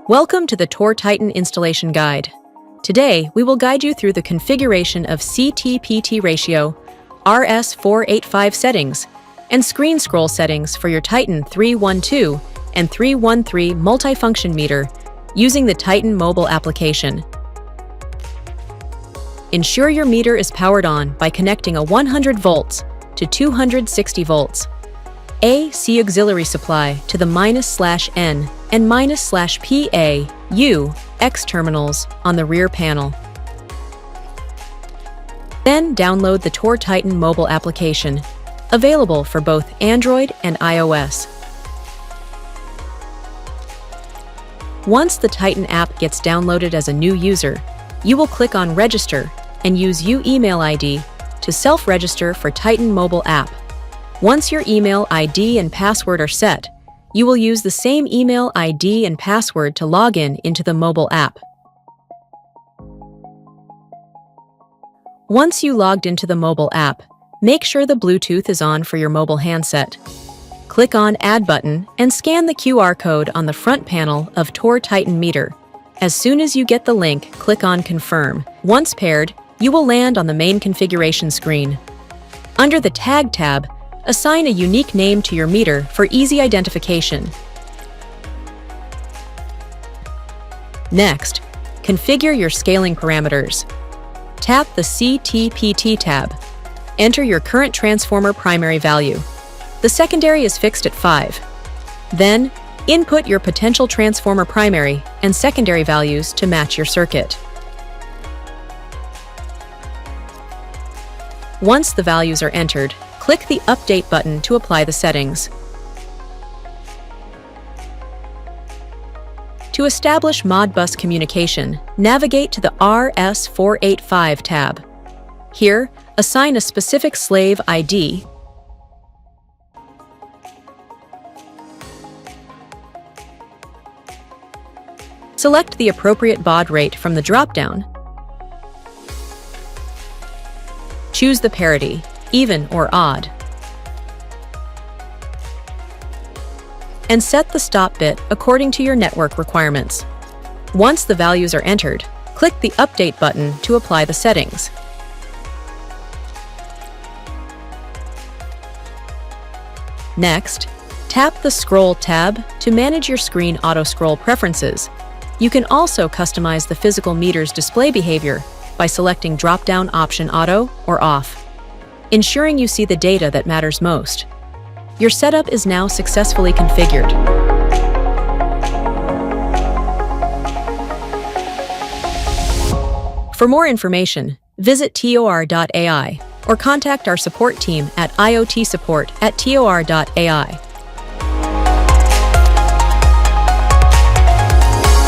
Welcome to the Tor-Titan installation guide. Today, we will guide you through the configuration of CT-PT ratio, RS485 settings, and screen scroll settings for your Titan 312 and 313 multifunction meter using the Titan mobile application. Ensure your meter is powered on by connecting a 100 volts to 260 volts AC auxiliary supply to the -/N and -/PA U X terminals on the rear panel. Then download the Tor-Titan mobile application, available for both Android and iOS. Once the Titan app gets downloaded as a new user, you will click on Register and use email ID to self-register for Titan mobile app. Once your email ID and password are set, you will use the same email ID and password to log in into the mobile app. Once you logged into the mobile app, make sure the Bluetooth is on for your mobile handset. Click on Add button and scan the QR code on the front panel of Tor-Titan meter. As soon as you get the link, click on Confirm. Once paired, you will land on the main configuration screen. Under the Tag tab, assign a unique name to your meter for easy identification. Next, configure your scaling parameters. Tap the CT-PT tab. Enter your current transformer primary value. The secondary is fixed at 5. Then, input your potential transformer primary and secondary values to match your circuit. Once the values are entered, click the Update button to apply the settings. To establish Modbus communication, navigate to the RS485 tab. Here, assign a specific slave ID select the appropriate baud rate from the drop-down. Choose the parity, even or odd, and set the stop bit according to your network requirements. Once the values are entered, click the Update button to apply the settings. Next, tap the Scroll tab to manage your screen auto-scroll preferences. You can also customize the physical meter's display behavior by selecting drop-down option Auto or Off, ensuring you see the data that matters most. Your setup is now successfully configured. For more information, visit Tor.ai or contact our support team at iotsupport@tor.ai.